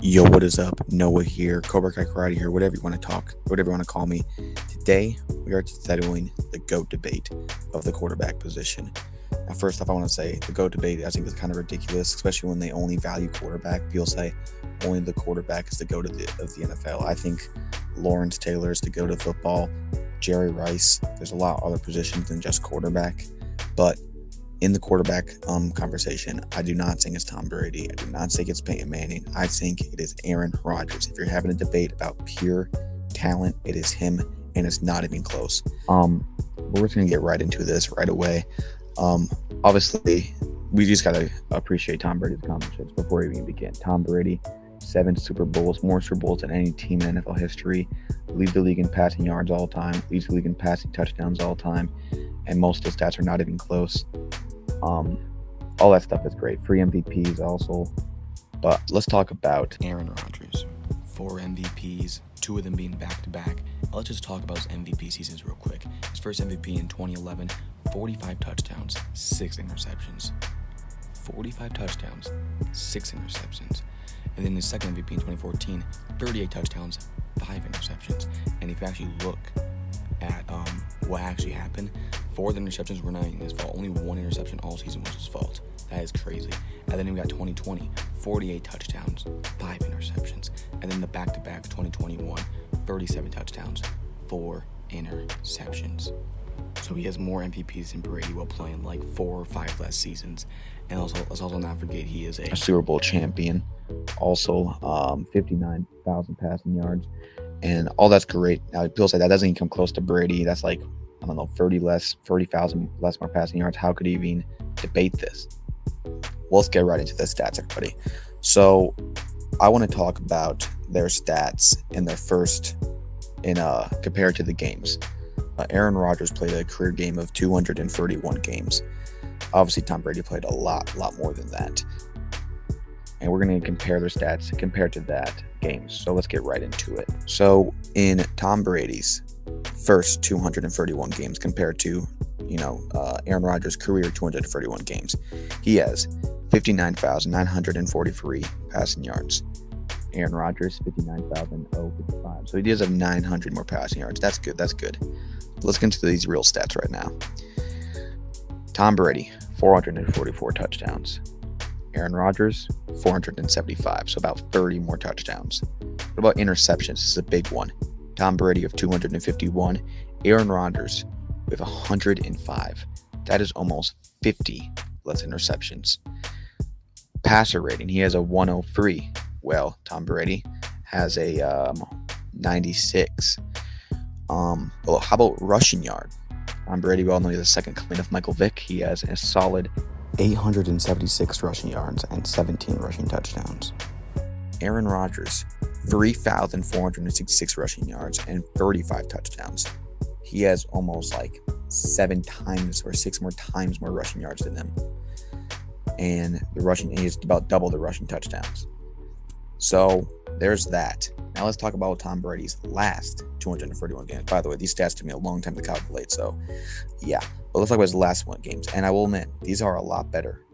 Yo, what is up? Noah here, Cobra Kai Karate here, whatever you want to talk, whatever you want to call me. Today, we are settling the GOAT debate of the quarterback position. Now, first off, I want to say the GOAT debate, I think, is kind of ridiculous, especially when they only value quarterback. People say only the quarterback is the GOAT of the NFL. I think Lawrence Taylor is the GOAT of football, Jerry Rice. There's a lot of other positions than just quarterback, but in the quarterback conversation, I do not think it's Tom Brady. I do not think it's Peyton Manning. I think it is Aaron Rodgers. If you're having a debate about pure talent, it is him, and it's not even close. We're just gonna get right into this right away. Obviously, we just gotta appreciate Tom Brady's accomplishments before we even begin. Tom Brady, 7 Super Bowls, more Super Bowls than any team in NFL history. Leads the league in passing yards all time. Leads the league in passing touchdowns all time, and most of the stats are not even close. All that stuff is great. Free MVPs also. But let's talk about Aaron Rodgers. 4 MVPs, 2 of them being back-to-back. Let's just talk about his MVP seasons real quick. His first MVP in 2011, 45 touchdowns, 6 interceptions. 45 touchdowns, 6 interceptions. And then his second MVP in 2014, 38 touchdowns, 5 interceptions. And if you actually look at what actually happened, 4 of the interceptions were not his fault. Only 1 interception all season was his fault. That is crazy. And then we got 2020, 48 touchdowns, 5 interceptions. And then the back-to-back 2021, 37 touchdowns, 4 interceptions. So he has more MVPs than Brady while playing like 4 or 5 less seasons. And also, let's also not forget he is a Super Bowl champion. Also, 59,000 passing yards. And all that's great. Now, people say that doesn't even come close to Brady. That's like, I don't know, 30,000 less more passing yards. How could he even debate this? Well, let's get right into the stats, everybody. So, I want to talk about their stats in their first, compared to the games. Aaron Rodgers played a career game of 231 games. Obviously, Tom Brady played a lot more than that. And we're going to compare their stats compared to that games. So let's get right into it. So in Tom Brady's first 231 games compared to, Aaron Rodgers' career 231 games, he has 59,943 passing yards. Aaron Rodgers, 59,055. So he does have 900 more passing yards. That's good. Let's get into these real stats right now. Tom Brady, 444 touchdowns. Aaron Rodgers, 475, so about 30 more touchdowns. What about interceptions? This is a big one. Tom Brady of 251, Aaron Rodgers with 105. That is almost 50 less interceptions. Passer rating, he has a 103. Well, Tom Brady has a 96. Well, how about rushing yard? Tom Brady, we all know he's the second coming of Michael Vick. He has a solid 876 rushing yards and 17 rushing touchdowns. Aaron Rodgers, 3,466 rushing yards and 35 touchdowns. He has almost like 7 times or 6 more times more rushing yards than him. And he has about double the rushing touchdowns. So there's that. Now let's talk about Tom Brady's last 241 games. By the way, these stats took me a long time to calculate, so yeah. But let's talk about his last games. And I will admit, these are a lot better.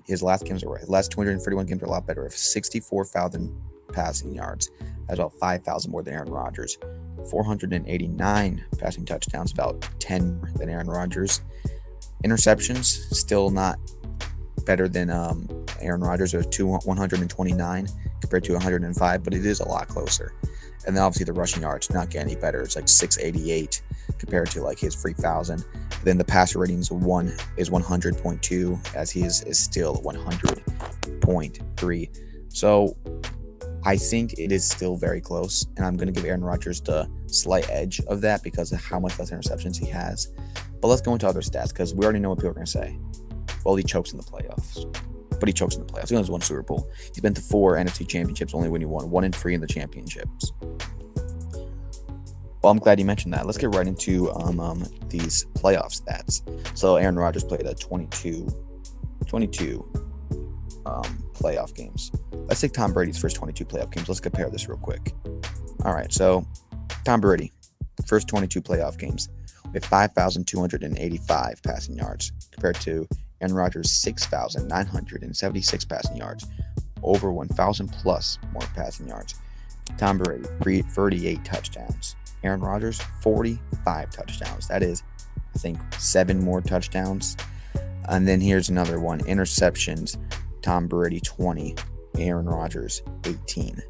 His last 231 games are a lot better. If 64,000 passing yards, that's about 5,000 more than Aaron Rodgers. 489 passing touchdowns, about 10 more than Aaron Rodgers. Interceptions, still not better than Aaron Rodgers, or 129 compared to 105, but it is a lot closer. And then obviously the rushing yards not getting any better. It's like 688 compared to like his 3,000. Then the passer rating is 100.2, as he is still 100.3. So I think it is still very close, and I'm going to give Aaron Rodgers the slight edge of that because of how much less interceptions he has. But let's go into other stats, because we already know what people are going to say. Well, he chokes in the playoffs. But he chokes in the playoffs. He only won Super Bowl. He's been to 4 NFC championships, only when he won 1 and 3 in the championships. Well, I'm glad you mentioned that. Let's get right into these playoff stats. So Aaron Rodgers played 22 playoff games. Let's take Tom Brady's first 22 playoff games. Let's compare this real quick. All right, so Tom Brady, first 22 playoff games with 5,285 passing yards compared to Aaron Rodgers' 6,976 passing yards. over 1,000 plus more passing yards. Tom Brady, 38 touchdowns. Aaron Rodgers, 45 touchdowns. That is, I think, 7 more touchdowns. And then here's another one. Interceptions. Tom Brady, 20. Aaron Rodgers, 18.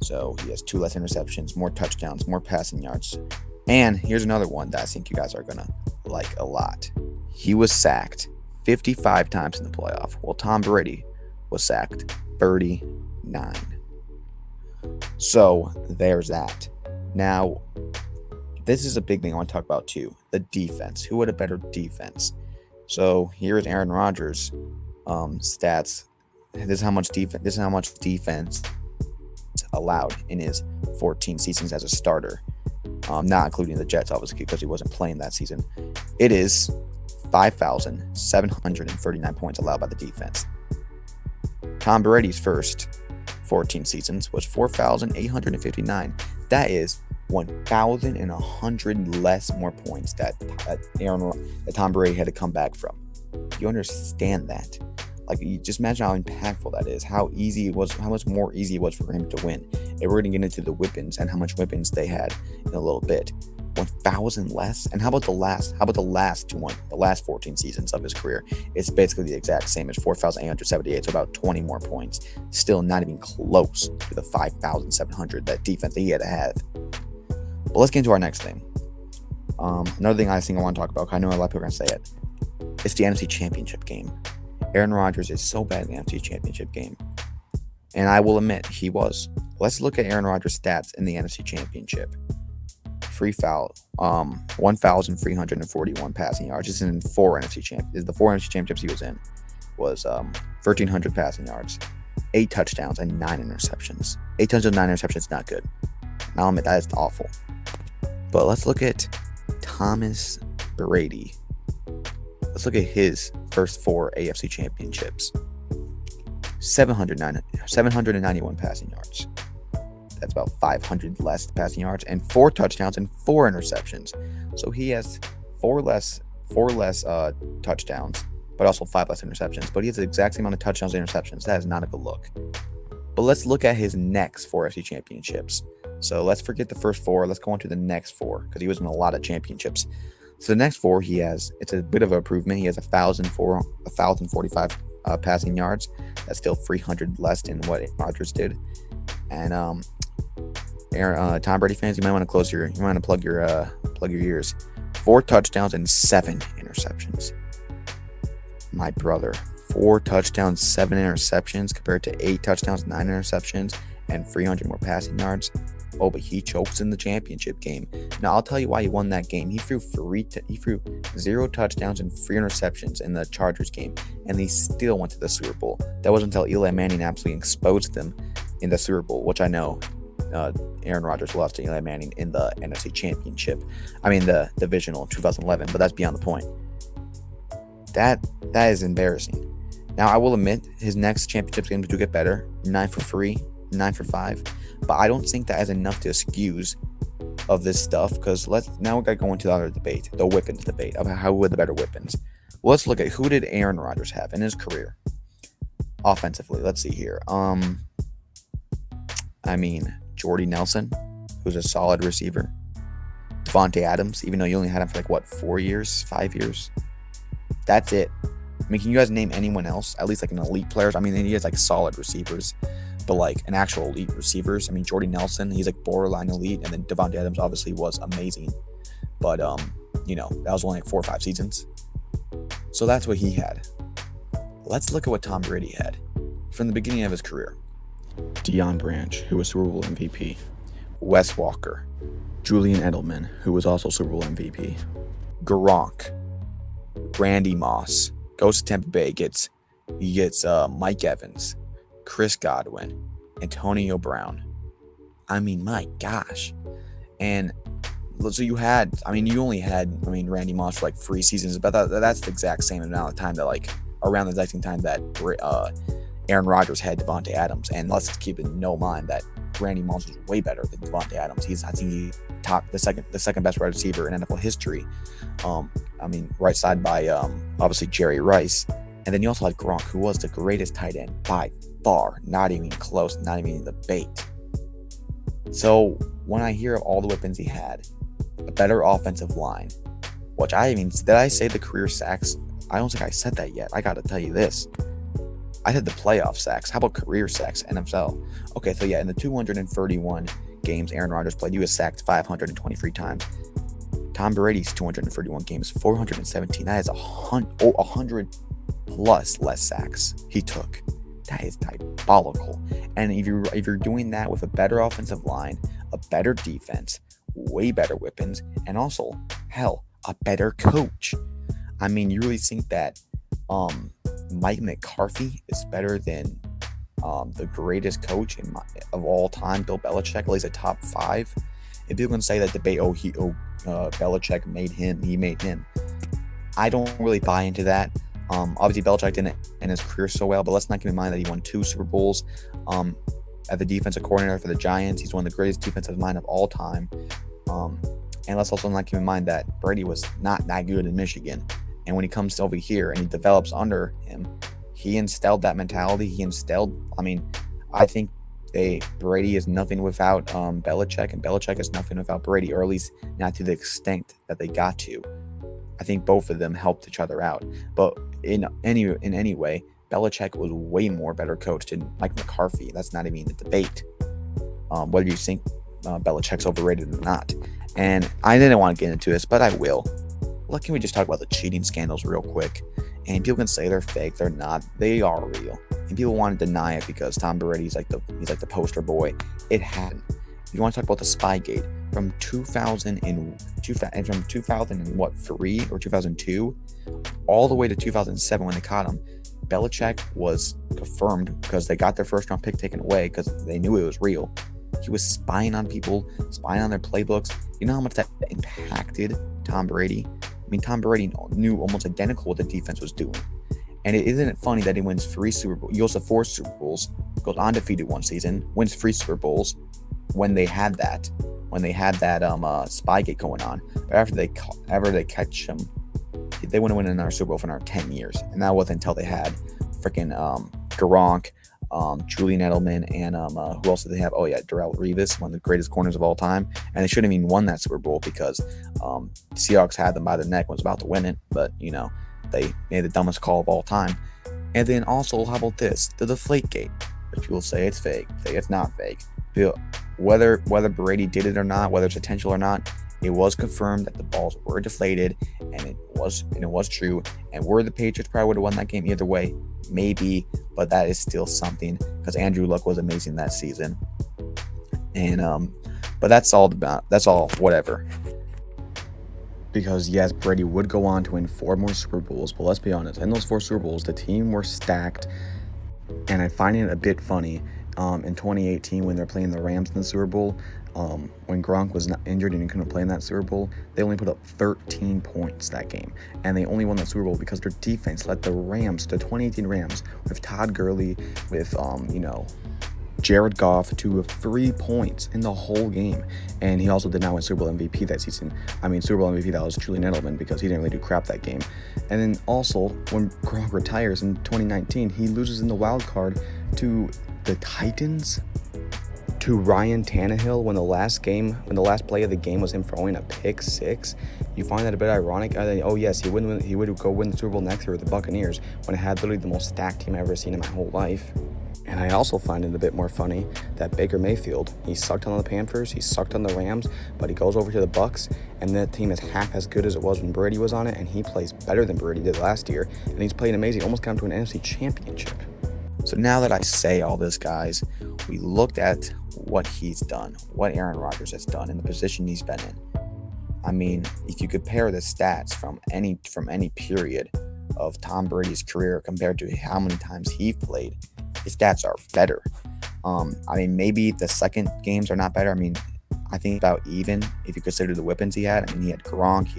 So he has 2 less interceptions, more touchdowns, more passing yards. And here's another one that I think you guys are going to like a lot. He was sacked 55 times in the playoff. Well, Tom Brady was sacked 39. So there's that. Now, this is a big thing I want to talk about too. The defense. Who had a better defense? So here's Aaron Rodgers' stats. This is how much defense allowed in his 14 seasons as a starter, not including the Jets, obviously, because he wasn't playing that season. It is 5,739 points allowed by the defense. Tom Brady's first 14 seasons was 4,859. That is 1,100 less more points that Tom Brady had to come back from. You understand that? Like, you just imagine how impactful that is, how easy it was, how much more easy it was for him to win. And we're going to get into the weapons and how much weapons they had in a little bit. 1,000 less? And how about the last 14 seasons of his career? It's basically the exact same as 4,878, so about 20 more points. Still not even close to the 5,700 that defense that he had to have. But let's get into our next thing. Another thing I want to talk about, I know a lot of people are going to say it. It's the NFC Championship game. Aaron Rodgers is so bad in the NFC Championship game. And I will admit, he was. Let's look at Aaron Rodgers' stats in the NFC Championship. 1,341 passing yards. This is in the 4 NFC championships he was in. Was 1,300 passing yards, 8 touchdowns, and 9 interceptions. 8 touchdowns, 9 interceptions, not good. And I'll admit that is awful. But let's look at Thomas Brady. Let's look at his first 4 AFC championships. 791 passing yards. That's about 500 less passing yards and 4 touchdowns and 4 interceptions. So he has 4 less touchdowns, but also 5 less interceptions. But he has the exact same amount of touchdowns and interceptions. That is not a good look. But let's look at his next 4 AFC championships. So let's forget the first 4. Let's go on to the next 4 because he was in a lot of championships. So the next 4 he has, it's a bit of an improvement. He has 1,045 passing yards. That's still 300 less than what Rodgers did. And Tom Brady fans, you might want to plug your ears. 4 touchdowns and 7 interceptions. My brother, 4 touchdowns, 7 interceptions compared to 8 touchdowns, 9 interceptions, and 300 more passing yards. Oh, but he chokes in the championship game. Now, I'll tell you why he won that game. He threw 0 touchdowns and 3 interceptions in the Chargers game, and they still went to the Super Bowl. That wasn't until Eli Manning absolutely exposed them in the Super Bowl, which I know Aaron Rodgers lost to Eli Manning in the NFC Championship. I mean, the divisional in 2011, but that's beyond the point. That is embarrassing. Now, I will admit, his next championship games do get better. 9 for 3, 9 for 5. But I don't think that is enough to excuse of this stuff, because now we got to go into the other debate, the weapons debate, of how were the better weapons. Well, let's look at who did Aaron Rodgers have in his career offensively. Let's see here. Jordy Nelson, who's a solid receiver. Davante Adams, even though you only had him for 4 years, 5 years. That's it. I mean, can you guys name anyone else? At least an elite players. I mean, he has solid receivers, but an actual elite receivers. I mean, Jordy Nelson, he's borderline elite, and then Davante Adams obviously was amazing, but that was only 4 or 5 seasons. So that's what he had. Let's look at what Tom Brady had from the beginning of his career. Deion Branch, who was Super Bowl MVP. Wes Walker. Julian Edelman, who was also Super Bowl MVP. Gronk. Randy Moss. Goes to Tampa Bay, gets Mike Evans, Chris Godwin, Antonio Brown. I mean, my gosh. And so you only had Randy Moss for 3 seasons, but that's the exact same amount of time that around the exact same time that Aaron Rodgers had Davante Adams. And let's keep in mind that Randy Moss was way better than Davante Adams. I think he topped the second best wide receiver in NFL history. Right side by obviously Jerry Rice. And then you also had Gronk, who was the greatest tight end by far, not even close, not even in debate. So when I hear of all the weapons he had, a better offensive line, which did I say the career sacks? I don't think I said that yet. I got to tell you this. I said the playoff sacks. How about career sacks, NFL? Okay, so yeah, in the 231 games Aaron Rodgers played, he was sacked 523 times. Tom Brady's 231 games, 417. That is 100 plus less sacks he took. That is diabolical. And if you're doing that with a better offensive line, a better defense, way better weapons, and also, hell, a better coach. I mean, you really think that Mike McCarthy is better than the greatest coach of all time, Bill Belichick? At least a top 5. If people can say that debate, Belichick made him. I don't really buy into that. Obviously, Belichick didn't end his career so well, but let's not keep in mind that he won 2 Super Bowls as the defensive coordinator for the Giants. He's one of the greatest defensive minds of all time. And let's also not keep in mind that Brady was not that good in Michigan. And when he comes over here and he develops under him, he instilled that mentality. I think Brady is nothing without Belichick, and Belichick is nothing without Brady, or at least not to the extent that they got to. I think both of them helped each other out. But in any way, Belichick was way more better coach than Mike McCarthy. That's not even a debate. Whether you think Belichick's overrated or not. And I didn't want to get into this, but I will. Can we just talk about the cheating scandals real quick? And people can say they're fake, they're not. They are real. And people want to deny it because Tom Brady's like the poster boy. It happened. If you want to talk about the Spygate from 2003 or 2002 all the way to 2007 when they caught him, Belichick was confirmed because they got their first round pick taken away because they knew it was real. He was spying on people, spying on their playbooks. You know how much that impacted Tom Brady? I mean, Tom Brady knew almost identical what the defense was doing. And isn't it funny that he wins 3 Super Bowls? He also 4 Super Bowls, goes undefeated one season, wins 3 Super Bowls when they had that Spygate going on. But after they catch him, they wouldn't win another Super Bowl for another 10 years. And that wasn't until they had freaking Gronk, Julian Edelman, and who else did they have? Oh yeah, Darrelle Revis, one of the greatest corners of all time. And they shouldn't have even won that Super Bowl because the Seahawks had them by the neck and was about to win it. But, they made the dumbest call of all time. And then also, how about this? The Deflategate, which people say it's fake. Say it's not fake. Whether Brady did it or not, whether it's intentional or not, it was confirmed that the balls were deflated, and it was true. And were the Patriots probably would have won that game either way? Maybe, but that is still something because Andrew Luck was amazing that season. And but that's all whatever. Because yes, Brady would go on to win 4 more Super Bowls, but let's be honest, in those 4 Super Bowls, the team were stacked, and I find it a bit funny. In 2018, when they're playing the Rams in the Super Bowl, when Gronk was not injured and he couldn't play in that Super Bowl, they only put up 13 points that game, and they only won that Super Bowl because their defense led the 2018 Rams, with Todd Gurley, with Jared Goff, to 3 points in the whole game. And he also did not win Super Bowl MVP that season. Super Bowl MVP, that was Julian Edelman, because he didn't really do crap that game. And then also, when Gronk retires in 2019, he loses in the wild card to the Titans, to Ryan Tannehill, when the last play of the game was him throwing a pick 6. You find that a bit ironic. Oh yes, he would go win the Super Bowl next year with the Buccaneers, when it had literally the most stacked team I've ever seen in my whole life. And I also find it a bit more funny that Baker Mayfield, he sucked on the Panthers, he sucked on the Rams, but he goes over to the Bucs, and that team is half as good as it was when Brady was on it, and he plays better than Brady did last year, and he's playing amazing, almost got to an NFC championship. So now that I say all this, guys, we looked at what he's done, what Aaron Rodgers has done, and the position he's been in. If you compare the stats from any period of Tom Brady's career compared to how many times he played, his stats are better. Maybe the second games are not better. I think about even if you consider the weapons he had. He had Gronk,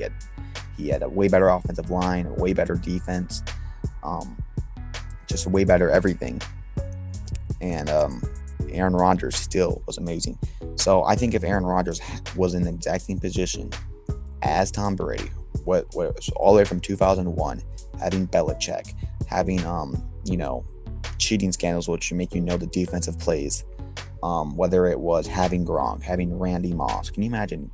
he had a way better offensive line, a way better defense, just way better everything. And Aaron Rodgers still was amazing. So I think if Aaron Rodgers was in the exact same position as Tom Brady, what was all the way from 2001, having Belichick, having cheating scandals, which make the defensive plays. Whether it was having Gronk, having Randy Moss. Can you imagine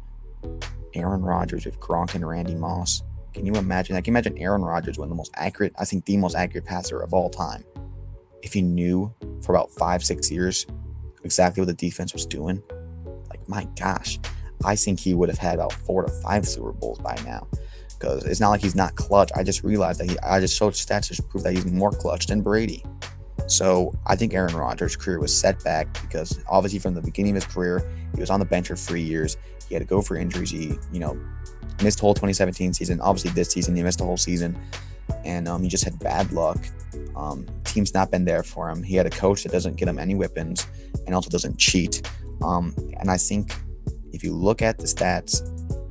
Aaron Rodgers with Gronk and Randy Moss? Can you imagine that? Can you imagine Aaron Rodgers winning the most accurate passer of all time, if he knew for about 5-6 years exactly what the defense was doing? Like, my gosh, I think he would have had about 4 to 5 Super Bowls by now. Because it's not like he's not clutch. I just realized that I just showed stats to prove that he's more clutch than Brady. So I think Aaron Rodgers' career was set back because obviously from the beginning of his career, he was on the bench for 3 years. He had to go for injuries. He, missed the whole 2017 season. Obviously this season, he missed the whole season. And he just had bad luck. Team's not been there for him. He had a coach that doesn't get him any weapons and also doesn't cheat. And I think if you look at the stats,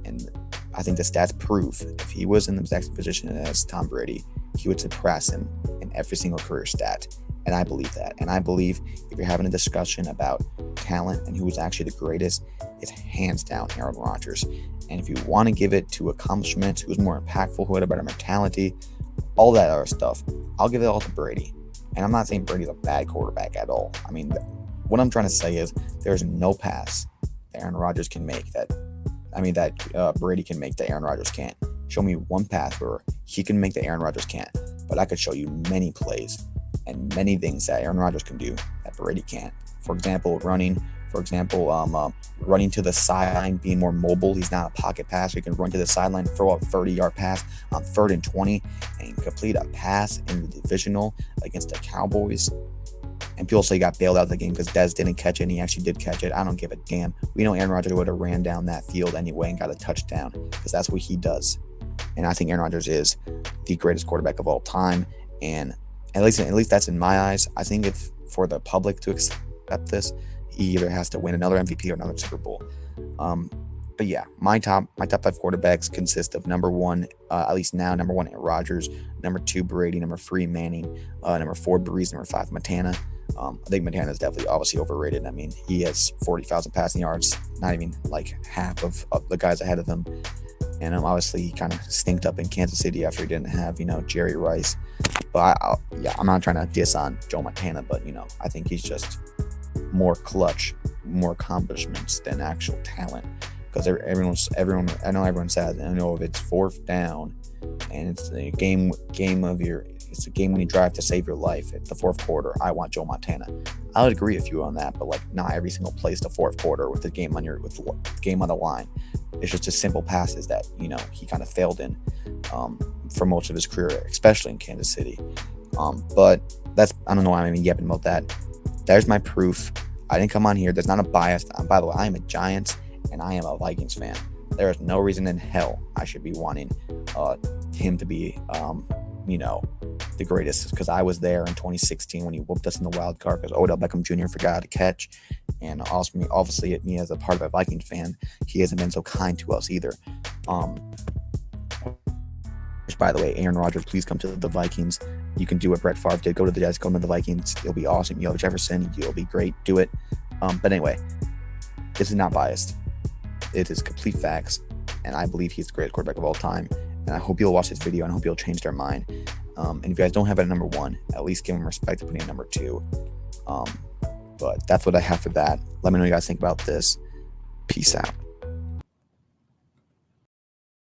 and I think the stats prove if he was in the exact same position as Tom Brady, he would surpass him in every single career stat. And I believe that. And I believe if you're having a discussion about talent and who is actually the greatest, it's hands down Aaron Rodgers. And if you want to give it to accomplishments, who's more impactful, who had a better mentality, all that other stuff, I'll give it all to Brady. And I'm not saying Brady's a bad quarterback at all. I mean, what I'm trying to say is there's no pass that Aaron Rodgers can make that Brady can make that Aaron Rodgers can't. Show me one path where he can make that Aaron Rodgers can't. But I could show you many plays and many things that Aaron Rodgers can do that Brady can't. For example, running to the sideline, being more mobile. He's not a pocket passer. He can run to the sideline, throw a 30-yard pass on 3rd and 20, and complete a pass in the divisional against the Cowboys. And people say he got bailed out of the game because Dez didn't catch it, and he actually did catch it. I don't give a damn. We know Aaron Rodgers would have ran down that field anyway and got a touchdown because that's what he does. And I think Aaron Rodgers is the greatest quarterback of all time. And at least that's in my eyes. I think if for the public to accept this, he either has to win another MVP or another Super Bowl. But yeah, my top 5 quarterbacks consist of number 1, at least now, number 1 Aaron Rodgers, number 2 Brady, number 3 Manning, number 4 Breeze, number 5 Montana. I think Montana is definitely obviously overrated. I mean, he has 40,000 passing yards, not even like half of the guys ahead of him. And obviously he kind of stinked up in Kansas City after he didn't have, Jerry Rice. But I'm not trying to diss on Joe Montana, but I think he's just more clutch, more accomplishments than actual talent. Because everyone, I know everyone says, I know if it's 4th down and it's a game it's a game when you drive to save your life. It's the 4th quarter. I want Joe Montana. I would agree with you on that, but not every single play is the 4th quarter with the game on the line. It's just simple passes that he kind of failed in for most of his career, especially in Kansas City. But I don't know why I'm even yapping about that. There's my proof. I didn't come on here. There's not a bias. By the way, I am a Giants and I am a Vikings fan. There is no reason in hell I should be wanting him to be, the greatest, because I was there in 2016 when he whooped us in the wild card because Odell Beckham Jr. forgot to catch. And obviously, me as a part of a Vikings fan, he hasn't been so kind to us either. Which, by the way, Aaron Rodgers, please come to the Vikings. You can do what Brett Favre did. Go to the Jets, go to the Vikings. It'll be awesome. You'll have Jefferson. You'll be great. Do it. But anyway, this is not biased. It is complete facts. And I believe he's the greatest quarterback of all time. And I hope you'll watch this video and I hope you'll change their mind. And if you guys don't have it at number 1, at least give him respect to putting it at number 2. But that's what I have for that. Let me know what you guys think about this. Peace out.